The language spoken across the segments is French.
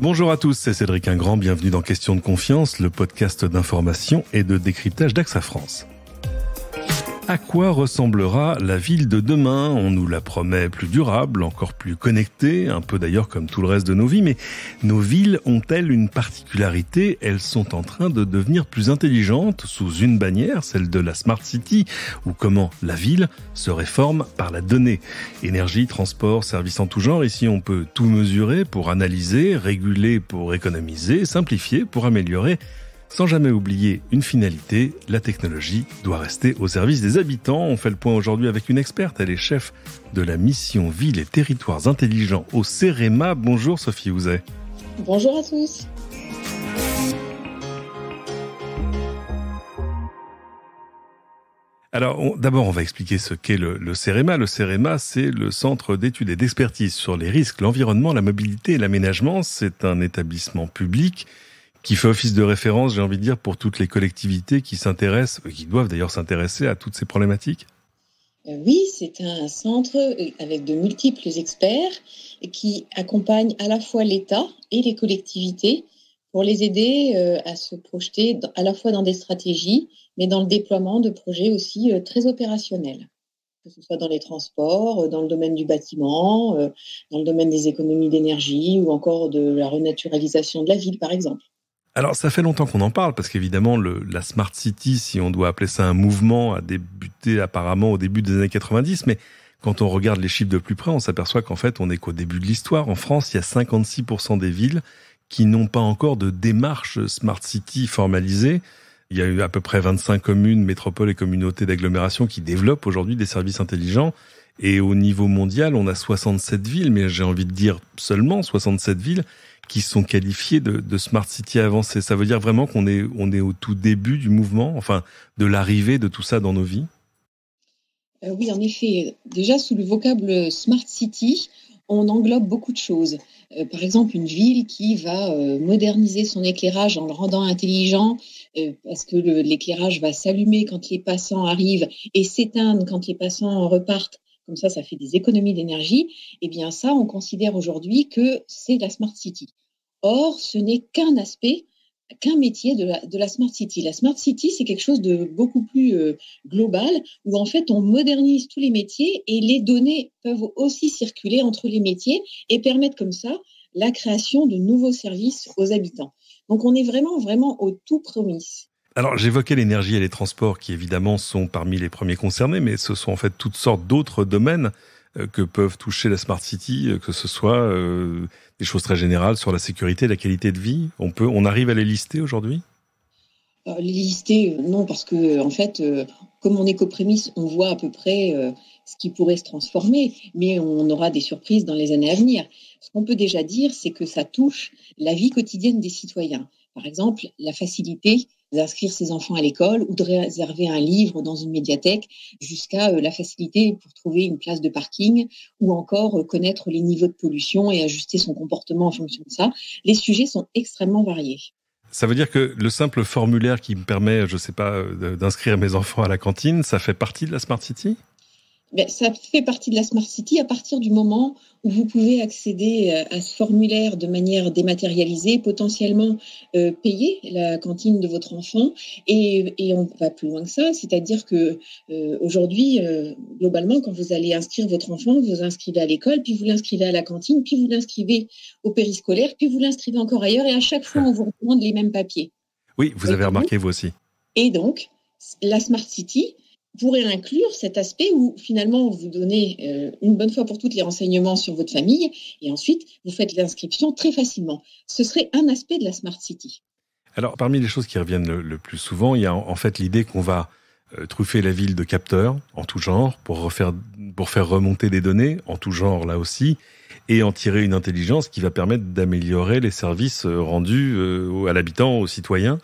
Bonjour à tous, c'est Cédric Ingrand, bienvenue dans Question de confiance, le podcast d'information et de décryptage d'AXA France. À quoi ressemblera la ville de demain ? On nous la promet plus durable, encore plus connectée, un peu d'ailleurs comme tout le reste de nos vies, mais nos villes ont-elles une particularité ? Elles sont en train de devenir plus intelligentes sous une bannière, celle de la Smart City, ou comment la ville se réforme par la donnée. Énergie, transport, services en tout genre, ici on peut tout mesurer pour analyser, réguler pour économiser, simplifier pour améliorer. Sans jamais oublier une finalité, la technologie doit rester au service des habitants. On fait le point aujourd'hui avec une experte, elle est chef de la mission Ville et Territoires Intelligents au CEREMA. Bonjour Sophie Houzet. Bonjour à tous. Alors, d'abord, on va expliquer ce qu'est le CEREMA. Le CEREMA, c'est le Centre d'études et d'expertise sur les risques, l'environnement, la mobilité et l'aménagement. C'est un établissement public qui fait office de référence, j'ai envie de dire, pour toutes les collectivités qui s'intéressent, qui doivent d'ailleurs s'intéresser à toutes ces problématiques. Oui, c'est un centre avec de multiples experts qui accompagnent à la fois l'État et les collectivités pour les aider à se projeter à la fois dans des stratégies, mais dans le déploiement de projets aussi très opérationnels, que ce soit dans les transports, dans le domaine du bâtiment, dans le domaine des économies d'énergie ou encore de la renaturalisation de la ville, par exemple. Alors, ça fait longtemps qu'on en parle, parce qu'évidemment, la Smart City, si on doit appeler ça un mouvement, a débuté apparemment au début des années 90, mais quand on regarde les chiffres de plus près, on s'aperçoit qu'en fait, on n'est qu'au début de l'histoire. En France, il y a 56% des villes qui n'ont pas encore de démarche Smart City formalisée. Il y a eu à peu près 25 communes, métropoles et communautés d'agglomération qui développent aujourd'hui des services intelligents. Et au niveau mondial, on a 67 villes, mais j'ai envie de dire seulement 67 villes, qui sont qualifiés de Smart City avancées. Ça veut dire vraiment qu'on est au tout début du mouvement, enfin, de l'arrivée de tout ça dans nos vies ? Oui, en effet. Déjà, sous le vocable Smart City, on englobe beaucoup de choses. Par exemple, une ville qui va moderniser son éclairage en le rendant intelligent, parce que l'éclairage va s'allumer quand les passants arrivent et s'éteindre quand les passants repartent. Comme ça fait des économies d'énergie. Eh bien, ça, on considère aujourd'hui que c'est la Smart City. Or, ce n'est qu'un aspect, qu'un métier de la Smart City. La Smart City, c'est quelque chose de beaucoup plus global, où en fait, on modernise tous les métiers et les données peuvent aussi circuler entre les métiers et permettre comme ça la création de nouveaux services aux habitants. Donc, on est vraiment au tout prémices. Alors, j'évoquais l'énergie et les transports qui, évidemment, sont parmi les premiers concernés, mais ce sont en fait toutes sortes d'autres domaines que peuvent toucher la Smart City, que ce soit des choses très générales sur la sécurité, la qualité de vie. On arrive à les lister aujourd'hui ? Les lister, non, parce que en fait, comme on est qu'aux prémices, on voit à peu près ce qui pourrait se transformer, mais on aura des surprises dans les années à venir. Ce qu'on peut déjà dire, c'est que ça touche la vie quotidienne des citoyens. Par exemple, la facilité d'inscrire ses enfants à l'école ou de réserver un livre dans une médiathèque, jusqu'à la facilité pour trouver une place de parking ou encore connaître les niveaux de pollution et ajuster son comportement en fonction de ça. Les sujets sont extrêmement variés. Ça veut dire que le simple formulaire qui me permet, je sais pas, d'inscrire mes enfants à la cantine, ça fait partie de la Smart City ? Ça fait partie de la Smart City à partir du moment où vous pouvez accéder à ce formulaire de manière dématérialisée, potentiellement payer la cantine de votre enfant. Et on va plus loin que ça, c'est-à-dire que aujourd'hui, globalement, quand vous allez inscrire votre enfant, vous inscrivez à l'école, puis vous l'inscrivez à la cantine, puis vous l'inscrivez au périscolaire, puis vous l'inscrivez encore ailleurs, et à chaque fois, on vous demande les mêmes papiers. Oui, vous avez remarqué vous aussi. Et donc, la Smart City pourrait inclure cet aspect où finalement vous donnez une bonne fois pour toutes les renseignements sur votre famille et ensuite vous faites l'inscription très facilement. Ce serait un aspect de la Smart City. Alors parmi les choses qui reviennent le plus souvent, il y a en fait l'idée qu'on va truffer la ville de capteurs en tout genre pour faire remonter des données en tout genre là aussi et en tirer une intelligence qui va permettre d'améliorer les services rendus à l'habitant, aux citoyens.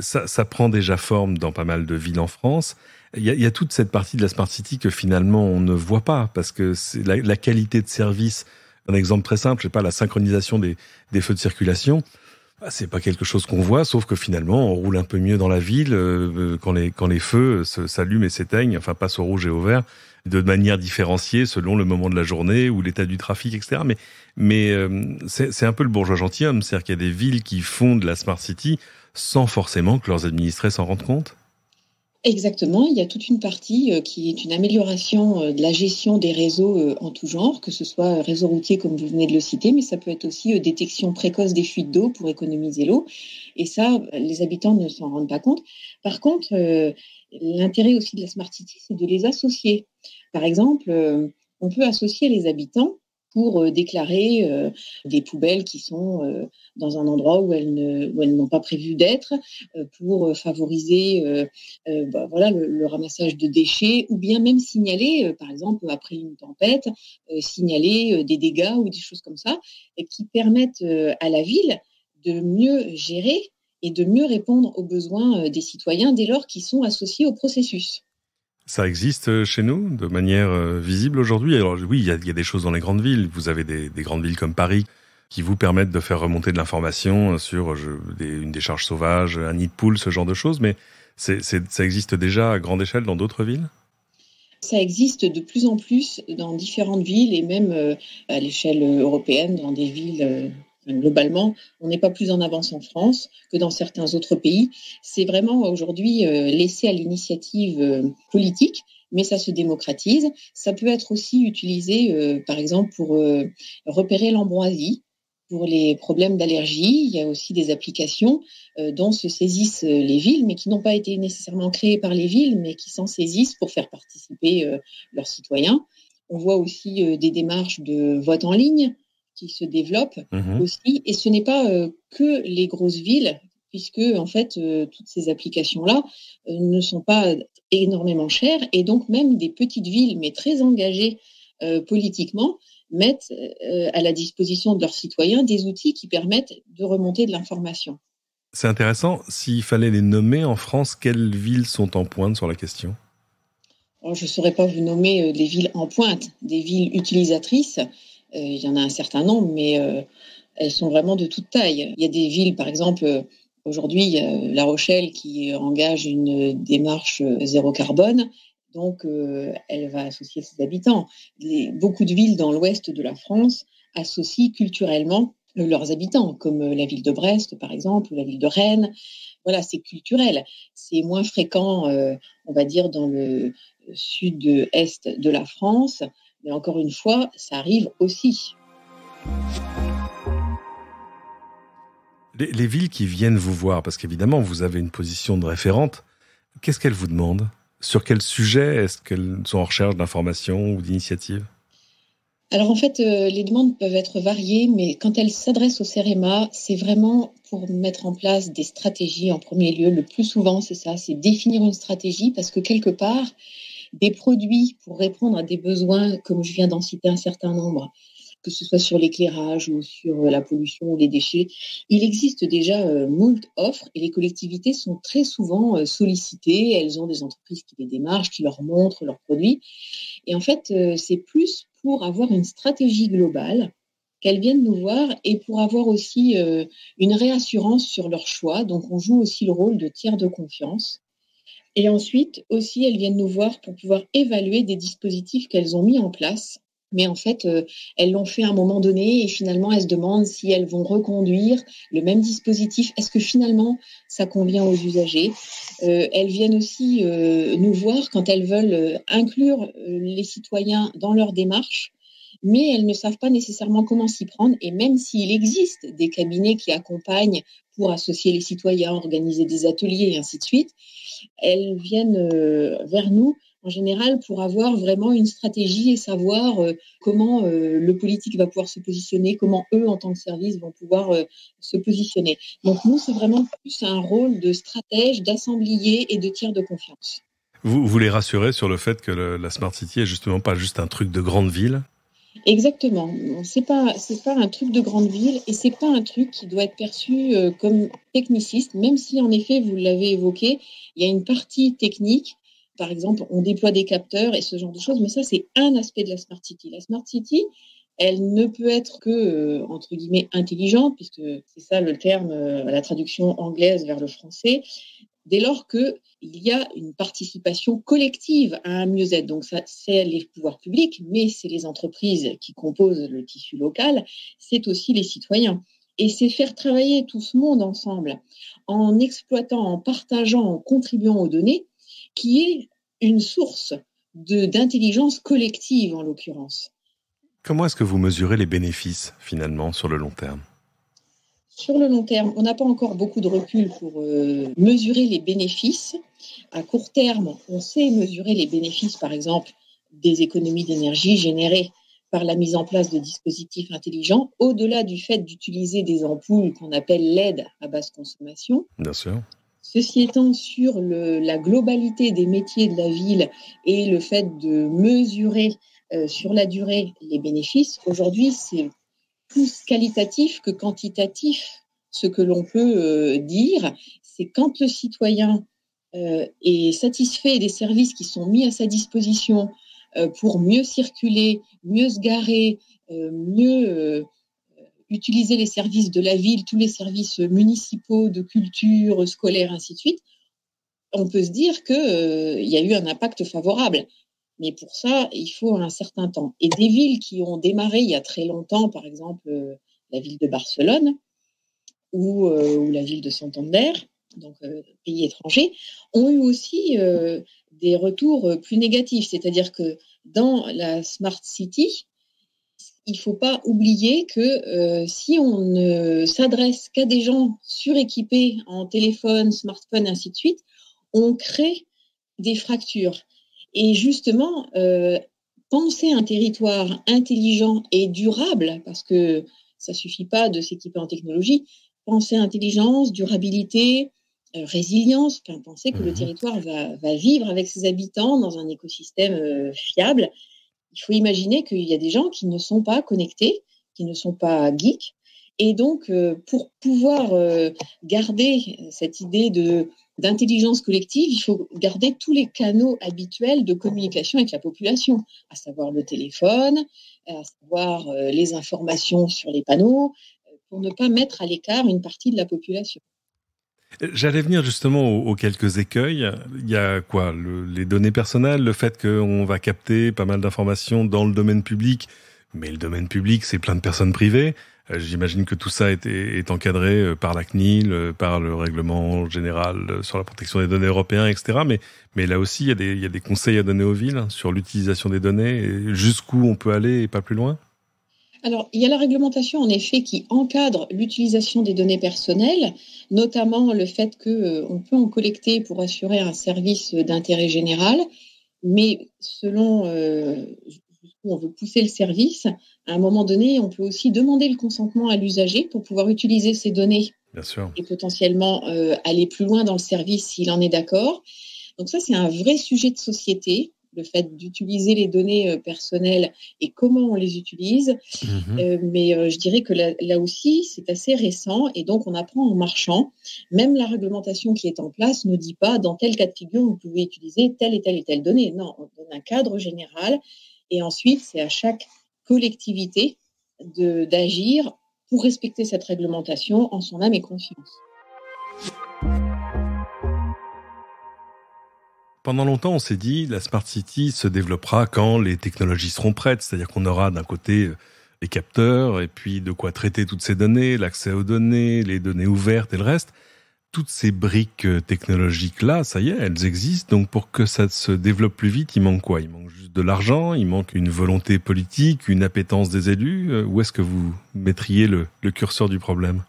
Ça prend déjà forme dans pas mal de villes en France. Il y a toute cette partie de la Smart City que finalement on ne voit pas parce que c'est la qualité de service. Un exemple très simple, je sais pas, la synchronisation des feux de circulation. C'est pas quelque chose qu'on voit, sauf que finalement, on roule un peu mieux dans la ville quand les feux s'allument et s'éteignent, enfin passent au rouge et au vert, de manière différenciée selon le moment de la journée ou l'état du trafic, etc. Mais c'est un peu le bourgeois gentilhomme, c'est-à-dire qu'il y a des villes qui font de la Smart City sans forcément que leurs administrés s'en rendent compte. Exactement, il y a toute une partie qui est une amélioration de la gestion des réseaux en tout genre, que ce soit réseau routier comme vous venez de le citer, mais ça peut être aussi détection précoce des fuites d'eau pour économiser l'eau. Et ça, les habitants ne s'en rendent pas compte. Par contre, l'intérêt aussi de la Smart City, c'est de les associer. Par exemple, on peut associer les habitants pour déclarer des poubelles qui sont dans un endroit où elles n'ont pas prévu d'être, pour favoriser le ramassage de déchets, ou bien même signaler, par exemple, après une tempête, signaler des dégâts ou des choses comme ça, qui permettent à la ville de mieux gérer et de mieux répondre aux besoins des citoyens dès lors qu'ils sont associés au processus. Ça existe chez nous de manière visible aujourd'hui. Alors oui, il y a des choses dans les grandes villes. Vous avez des grandes villes comme Paris qui vous permettent de faire remonter de l'information sur une décharge sauvage, un nid de poule, ce genre de choses. Mais ça existe déjà à grande échelle dans d'autres villes ? Ça existe de plus en plus dans différentes villes et même à l'échelle européenne, dans des villes globalement. On n'est pas plus en avance en France que dans certains autres pays. C'est vraiment aujourd'hui laissé à l'initiative politique, mais ça se démocratise. Ça peut être aussi utilisé, par exemple, pour repérer l'ambroisie, pour les problèmes d'allergie. Il y a aussi des applications dont se saisissent les villes, mais qui n'ont pas été nécessairement créées par les villes, mais qui s'en saisissent pour faire participer leurs citoyens. On voit aussi des démarches de vote en ligne qui se développent aussi. Et ce n'est pas que les grosses villes, puisque en fait, toutes ces applications-là ne sont pas énormément chères. Et donc, même des petites villes, mais très engagées politiquement, mettent à la disposition de leurs citoyens des outils qui permettent de remonter de l'information. C'est intéressant. S'il fallait les nommer en France, quelles villes sont en pointe sur la question ? Alors, je ne saurais pas vous nommer des villes en pointe, des villes utilisatrices. Il y en a un certain nombre, mais elles sont vraiment de toute taille. Il y a des villes, par exemple, aujourd'hui, il y a La Rochelle qui engage une démarche zéro carbone. Donc, elle va associer ses habitants. Beaucoup de villes dans l'ouest de la France associent culturellement leurs habitants, comme la ville de Brest, par exemple, ou la ville de Rennes. Voilà, c'est culturel. C'est moins fréquent, on va dire, dans le sud-est de la France. Mais encore une fois, ça arrive aussi. Les villes qui viennent vous voir, parce qu'évidemment, vous avez une position de référente, qu'est-ce qu'elles vous demandent ? Sur quel sujet est-ce qu'elles sont en recherche d'informations ou d'initiatives ? Alors en fait, les demandes peuvent être variées, mais quand elles s'adressent au CEREMA, c'est vraiment pour mettre en place des stratégies en premier lieu. Le plus souvent, c'est ça, c'est définir une stratégie, parce que quelque part, des produits pour répondre à des besoins, comme je viens d'en citer un certain nombre, que ce soit sur l'éclairage ou sur la pollution ou les déchets, il existe déjà moult offres et les collectivités sont très souvent sollicitées. Elles ont des entreprises qui les démarchent, qui leur montrent leurs produits. Et en fait, c'est plus pour avoir une stratégie globale qu'elles viennent nous voir et pour avoir aussi une réassurance sur leur choix. Donc, on joue aussi le rôle de tiers de confiance. Et ensuite, aussi, elles viennent nous voir pour pouvoir évaluer des dispositifs qu'elles ont mis en place. Mais en fait, elles l'ont fait à un moment donné et finalement, elles se demandent si elles vont reconduire le même dispositif. Est-ce que finalement, ça convient aux usagers ? Elles viennent aussi nous voir quand elles veulent inclure les citoyens dans leur démarche, mais elles ne savent pas nécessairement comment s'y prendre. Et même s'il existe des cabinets qui accompagnent pour associer les citoyens, organiser des ateliers et ainsi de suite, elles viennent vers nous en général pour avoir vraiment une stratégie et savoir comment le politique va pouvoir se positionner, comment eux, en tant que service, vont pouvoir se positionner. Donc nous, c'est vraiment plus un rôle de stratège, d'assemblier et de tiers de confiance. Vous les rassurez sur le fait que la Smart City est justement pas juste un truc de grande ville ? Exactement. C'est pas un truc de grande ville et c'est pas un truc qui doit être perçu comme techniciste, même si en effet, vous l'avez évoqué, il y a une partie technique. Par exemple, on déploie des capteurs et ce genre de choses, mais ça, c'est un aspect de la Smart City. La Smart City, Elle ne peut être que, entre guillemets, intelligente, puisque c'est ça le terme, la traduction anglaise vers le français, dès lors qu'il y a une participation collective à un mieux-être. Donc ça, c'est les pouvoirs publics, mais c'est les entreprises qui composent le tissu local, c'est aussi les citoyens. Et c'est faire travailler tout ce monde ensemble, en exploitant, en partageant, en contribuant aux données, qui est une source d'intelligence collective, en l'occurrence. Comment est-ce que vous mesurez les bénéfices, finalement, sur le long terme ? Sur le long terme, on n'a pas encore beaucoup de recul pour mesurer les bénéfices. À court terme, on sait mesurer les bénéfices, par exemple, des économies d'énergie générées par la mise en place de dispositifs intelligents, au-delà du fait d'utiliser des ampoules qu'on appelle LED à basse consommation. Bien sûr. Ceci étant, sur la globalité des métiers de la ville et le fait de mesurer sur la durée les bénéfices, aujourd'hui, c'est plus qualitatif que quantitatif. Ce que l'on peut dire, c'est quand le citoyen est satisfait des services qui sont mis à sa disposition pour mieux circuler, mieux se garer, mieux utiliser les services de la ville, tous les services municipaux, de culture, scolaire, ainsi de suite, on peut se dire qu'il y a eu un impact favorable. Mais pour ça, il faut un certain temps. Et des villes qui ont démarré il y a très longtemps, par exemple la ville de Barcelone ou la ville de Santander, donc pays étrangers, ont eu aussi des retours plus négatifs. C'est-à-dire que dans la Smart City, il ne faut pas oublier que si on ne s'adresse qu'à des gens suréquipés en téléphone, smartphone, ainsi de suite, on crée des fractures. Et justement, penser un territoire intelligent et durable, parce que ça ne suffit pas de s'équiper en technologie, penser intelligence, durabilité, résilience, penser que le territoire va vivre avec ses habitants dans un écosystème fiable. Il faut imaginer qu'il y a des gens qui ne sont pas connectés, qui ne sont pas geeks. Et donc, pour pouvoir garder cette idée d'intelligence collective, il faut garder tous les canaux habituels de communication avec la population, à savoir le téléphone, à savoir les informations sur les panneaux, pour ne pas mettre à l'écart une partie de la population. J'allais venir justement aux quelques écueils. Il y a quoi ? Les données personnelles, le fait qu'on va capter pas mal d'informations dans le domaine public, mais le domaine public, c'est plein de personnes privées. J'imagine que tout ça est encadré par la CNIL, par le règlement général sur la protection des données européens, etc. Mais là aussi, il y a des conseils à donner aux villes sur l'utilisation des données, et jusqu'où on peut aller et pas plus loin. Alors, il y a la réglementation, en effet, qui encadre l'utilisation des données personnelles, notamment le fait qu'on peut en collecter pour assurer un service d'intérêt général, mais selon jusqu'où on veut pousser le service, à un moment donné, on peut aussi demander le consentement à l'usager pour pouvoir utiliser ces données. Bien sûr. Et potentiellement aller plus loin dans le service s'il en est d'accord. Donc ça, c'est un vrai sujet de société, le fait d'utiliser les données personnelles et comment on les utilise. Mais je dirais que là aussi, c'est assez récent et donc on apprend en marchant. Même la réglementation qui est en place ne dit pas dans tel cas de figure, vous pouvez utiliser telle et telle et telle donnée. Non, on donne un cadre général et ensuite, c'est à chaque collectivité d'agir pour respecter cette réglementation en son âme et conscience. Pendant longtemps, on s'est dit la Smart City se développera quand les technologies seront prêtes, c'est-à-dire qu'on aura d'un côté les capteurs et puis de quoi traiter toutes ces données, l'accès aux données, les données ouvertes et le reste. Toutes ces briques technologiques-là, ça y est, elles existent. Donc pour que ça se développe plus vite, il manque quoi ? Il manque juste de l'argent, il manque une volonté politique, une appétence des élus. Où est-ce que vous mettriez le curseur du problème ?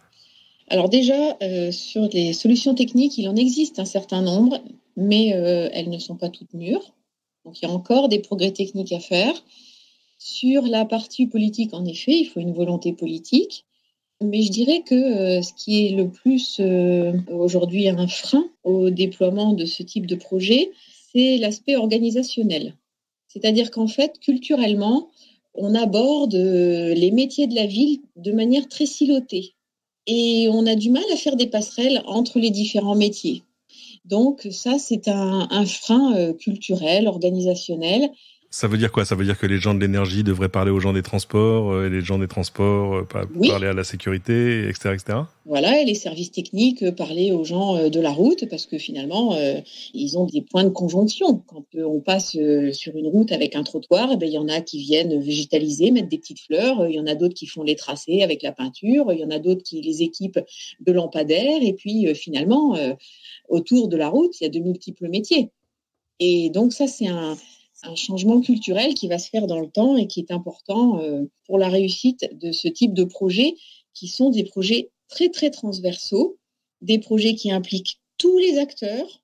Alors déjà, sur les solutions techniques, il en existe un certain nombre, mais elles ne sont pas toutes mûres. Donc il y a encore des progrès techniques à faire. Sur la partie politique, en effet, il faut une volonté politique. Mais je dirais que ce qui est le plus aujourd'hui un frein au déploiement de ce type de projet, c'est l'aspect organisationnel. C'est-à-dire qu'en fait, culturellement, on aborde les métiers de la ville de manière très silotée. Et on a du mal à faire des passerelles entre les différents métiers. Donc ça, c'est un frein culturel, organisationnel. Ça veut dire quoi? Ça veut dire que les gens de l'énergie devraient parler aux gens des transports, et les gens des transports parler à la sécurité, etc., etc. Voilà, et les services techniques parler aux gens de la route, parce que finalement, ils ont des points de conjonction. Quand on passe sur une route avec un trottoir, il y en a qui viennent végétaliser, mettre des petites fleurs, il y en a d'autres qui font les tracés avec la peinture, il y en a d'autres qui les équipent de lampadaires, et puis finalement, autour de la route, il y a de multiples métiers. Et donc ça, c'est un changement culturel qui va se faire dans le temps et qui est important pour la réussite de ce type de projets, qui sont des projets très, très transversaux, des projets qui impliquent tous les acteurs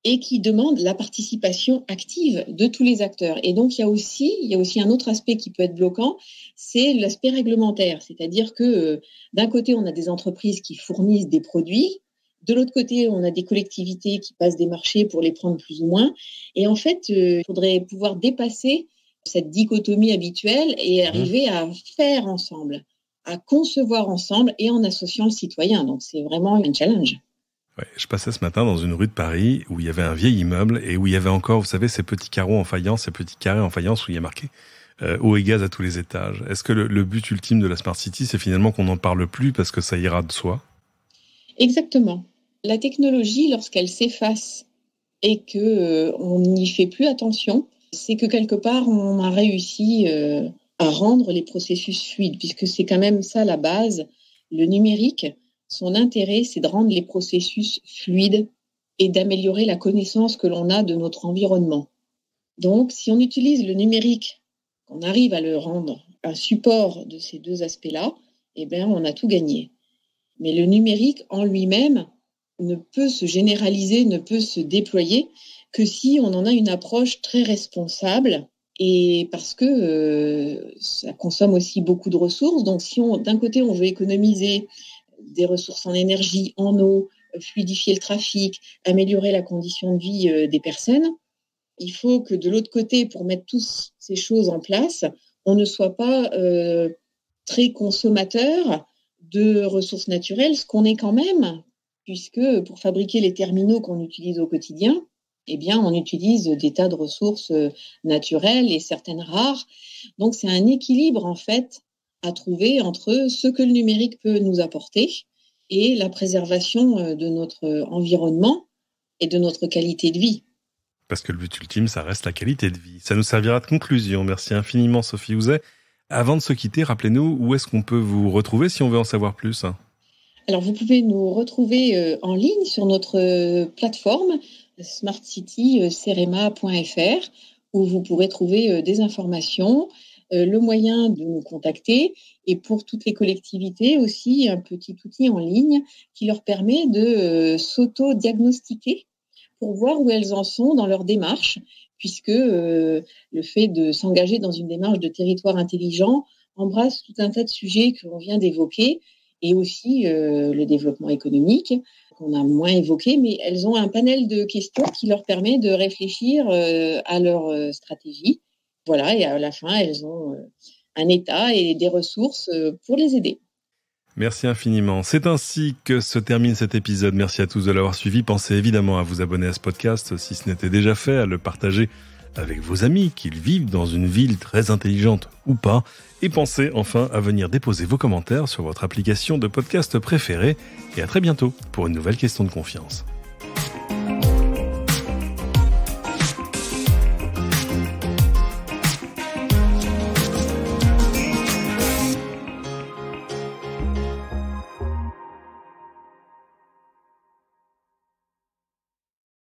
et qui demandent la participation active de tous les acteurs. Et donc, il y a aussi un autre aspect qui peut être bloquant, c'est l'aspect réglementaire. C'est-à-dire que d'un côté, on a des entreprises qui fournissent des produits. De l'autre côté, on a des collectivités qui passent des marchés pour les prendre plus ou moins. Et en fait, il faudrait pouvoir dépasser cette dichotomie habituelle et arriver à faire ensemble, à concevoir ensemble et en associant le citoyen. Donc, c'est vraiment un challenge. Ouais, je passais ce matin dans une rue de Paris où il y avait un vieil immeuble et où il y avait encore, vous savez, ces petits carreaux en faïence, ces petits carrés en faïence où il y a marqué eau et gaz à tous les étages. Est-ce que le but ultime de la Smart City, c'est finalement qu'on n'en parle plus parce que ça ira de soi ? Exactement. La technologie, lorsqu'elle s'efface et qu'on n'y fait plus attention, c'est que quelque part, on a réussi à rendre les processus fluides, puisque c'est quand même ça la base. Le numérique, son intérêt, c'est de rendre les processus fluides et d'améliorer la connaissance que l'on a de notre environnement. Donc, si on utilise le numérique, qu'on arrive à le rendre un support de ces deux aspects-là, eh bien, on a tout gagné. Mais le numérique en lui-même ne peut se généraliser, ne peut se déployer que si on en a une approche très responsable et parce que ça consomme aussi beaucoup de ressources. Donc, si d'un côté, on veut économiser des ressources en énergie, en eau, fluidifier le trafic, améliorer la condition de vie des personnes, il faut que de l'autre côté, pour mettre toutes ces choses en place, on ne soit pas très consommateur de ressources naturelles, ce qu'on est quand même, puisque pour fabriquer les terminaux qu'on utilise au quotidien, eh bien, on utilise des tas de ressources naturelles et certaines rares. Donc, c'est un équilibre, en fait, à trouver entre ce que le numérique peut nous apporter et la préservation de notre environnement et de notre qualité de vie. Parce que le but ultime, ça reste la qualité de vie. Ça nous servira de conclusion. Merci infiniment, Sophie Houzet. Avant de se quitter, rappelez-nous où est-ce qu'on peut vous retrouver si on veut en savoir plus. Alors, vous pouvez nous retrouver en ligne sur notre plateforme smartcitycerema.fr où vous pourrez trouver des informations, le moyen de nous contacter et pour toutes les collectivités aussi un petit outil en ligne qui leur permet de s'auto-diagnostiquer pour voir où elles en sont dans leur démarche, puisque le fait de s'engager dans une démarche de territoire intelligent embrasse tout un tas de sujets que l'on vient d'évoquer, et aussi le développement économique, qu'on a moins évoqué, mais elles ont un panel de questions qui leur permet de réfléchir à leur stratégie. Voilà, et à la fin, elles ont un état et des ressources pour les aider. Merci infiniment. C'est ainsi que se termine cet épisode. Merci à tous de l'avoir suivi. Pensez évidemment à vous abonner à ce podcast si ce n'était déjà fait, à le partager avec vos amis, qu'ils vivent dans une ville très intelligente ou pas. Et pensez enfin à venir déposer vos commentaires sur votre application de podcast préférée. Et à très bientôt pour une nouvelle question de confiance.